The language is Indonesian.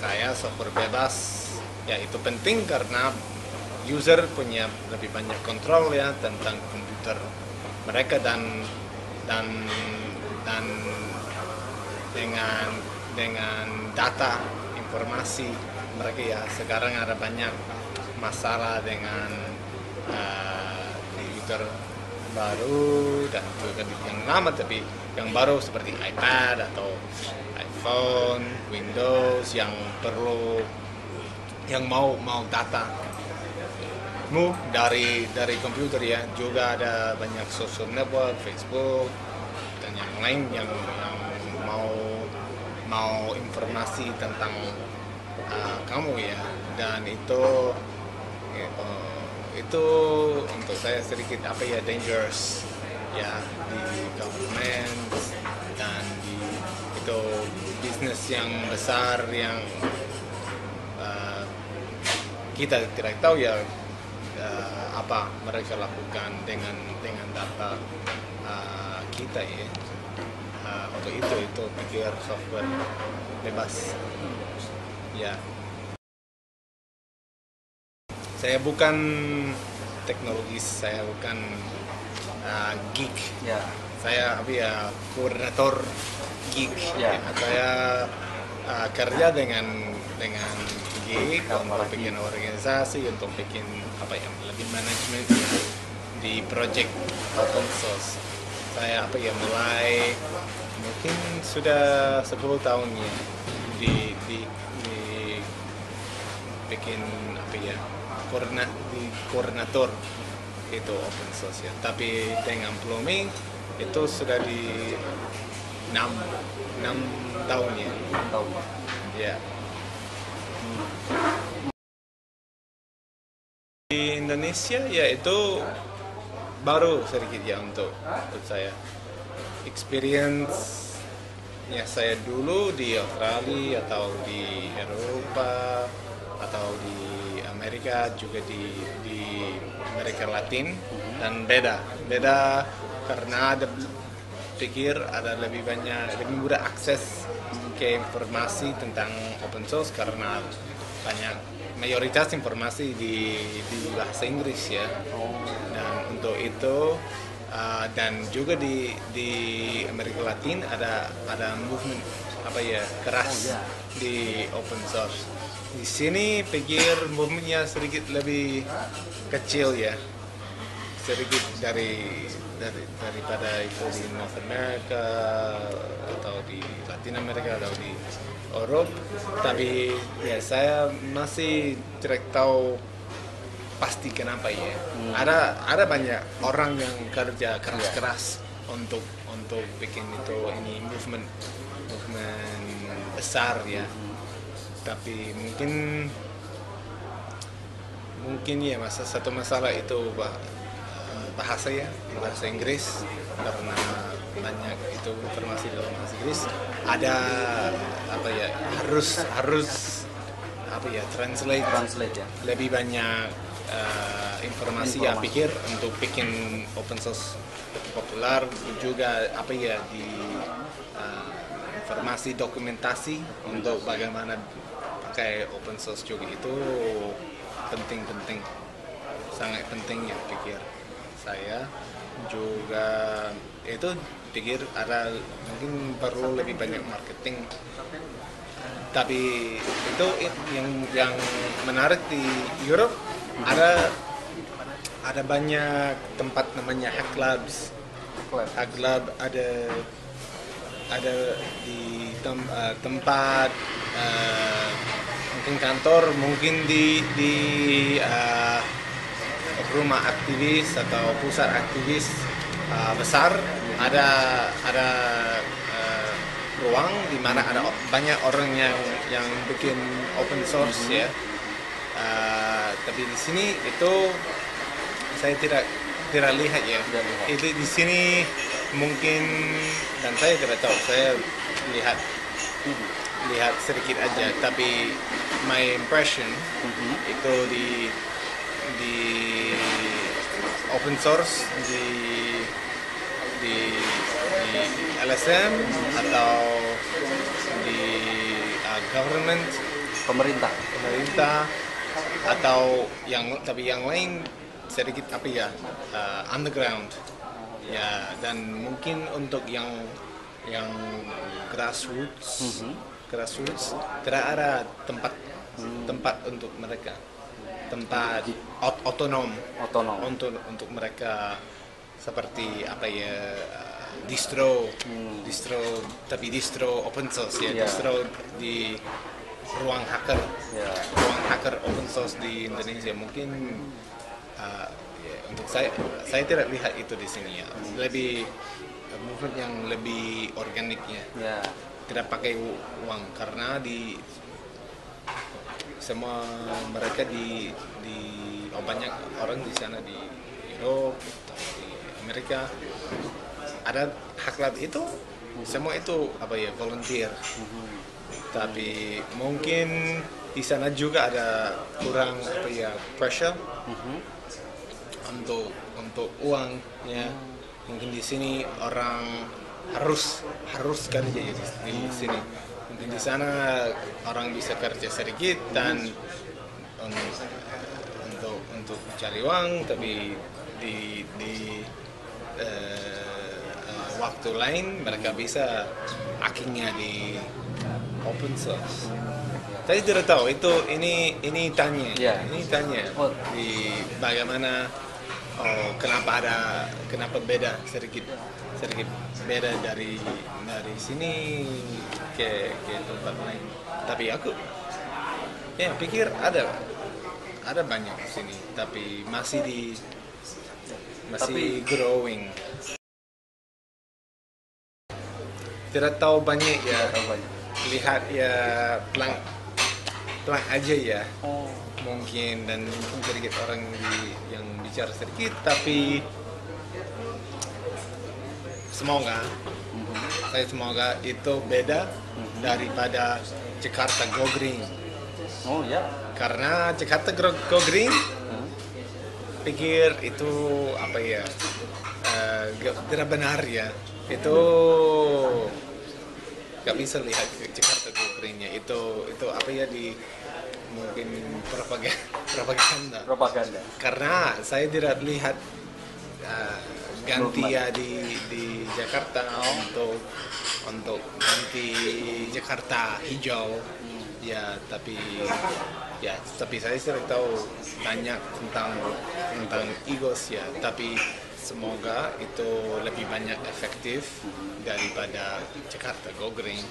saya software bebas ya itu penting karena user punya lebih banyak kontrol ya tentang komputer mereka dan dan dengan data informasi mereka ya sekarang ada banyak masalah dengan komputer baru dan juga yang lama tapi yang baru seperti iPad atau iPhone, Windows yang perlu yang mau data dari komputer ya juga ada banyak social network, Facebook dan yang lain yang mau informasi tentang kamu ya dan itu untuk saya sedikit dangerous ya di government dan di itu bisnis yang besar yang kita tidak tahu ya apa mereka lakukan dengan data kita ya untuk itu pikir software bebas ya. Saya bukan teknologis, saya bukan geek. Ya. Saya koordinator geek. Ya. Saya kerja dengan geek untuk bikin organisasi, untuk bikin lebih manajemen di project open source. Saya mulai mungkin sudah 10 tahun ya di bikin koordinator itu open source ya. Tapi dengan Blooming itu sudah di 6 tahun ya. 6 tahun. Ya. Di Indonesia ya itu baru sedikit ya untuk saya. Experience ya saya dulu di Australia atau di Eropa atau di Amerika juga di Amerika Latin dan beda karena ada lebih mudah akses ke informasi tentang open source karena mayoritas informasi di bahasa Inggris ya dan untuk itu dan juga di Amerika Latin ada movement keras di open source. Di sini pikir movementnya sedikit lebih kecil ya, sedikit daripada itu di North America atau di Latin America atau di Eropa. Tapi ya saya masih tidak tahu pasti kenapa ya. Ada banyak orang yang kerja keras untuk bikin ini movement besar ya. Tapi mungkin ya satu masalah itu bahasa Inggris karena banyak itu informasi dalam bahasa Inggris ada harus translate ya. Lebih banyak informasi ya pikir untuk bikin open source populer juga di informasi dokumentasi untuk bagaimana pakai open source juga itu penting sangat penting ya pikir saya juga itu pikir ada mungkin perlu lebih banyak marketing tapi itu yang menarik di Europe ada banyak tempat namanya Hack Labs. Hack Lab ada di tempat mungkin kantor, mungkin di rumah aktivis atau pusat aktivis besar ada ruang di mana ada banyak orang yang bikin open source ya. Tapi di sini itu saya tidak lihat ya. Itu di sini mungkin dan saya tidak tahu. Saya lihat sedikit aja. Tapi my impression itu di open source di LSM atau di government pemerintah atau tapi yang lain sedikit underground ya, dan mungkin untuk yang grassroots tidak ada tempat untuk mereka, tempat otonom untuk mereka, seperti distro open source ya, distro di ruang hacker open source di Indonesia. Mungkin untuk saya tidak lihat itu di sini ya, lebih movement yang lebih organiknya, tidak pakai uang, karena semua mereka banyak orang di sana di Eropa atau di Amerika ada hak lab itu, semua itu volunteer. Tapi mungkin di sana juga ada kurang pressure untuk uang ya. Mungkin di sini orang harus kerja di sini. Mungkin di sana orang bisa kerja sedikit dan untuk cari uang, tapi di waktu lain mereka bisa akhirnya di open source. Saya tidak tahu ini tanya di bagaimana, kenapa beda sedikit beda dari sini ke tempat lain. Tapi aku pikir ada banyak di sini, tapi masih growing. Tidak tahu banyak ya, lihat ya pelan aja ya. Mungkin sedikit orang yang bicara sedikit, tapi semoga itu beda daripada Jakarta Go Green. Karena Jakarta Go Green pikir itu tidak benar ya. Itu gak bisa lihat Jakarta Go Green-nya itu mungkin propaganda. Karena saya tidak lihat ganti ya di Jakarta untuk ganti Jakarta hijau ya, tapi saya tidak tahu banyak tentang EGOS ya, tapi semoga itu lebih banyak efektif daripada Jakarta Go Green.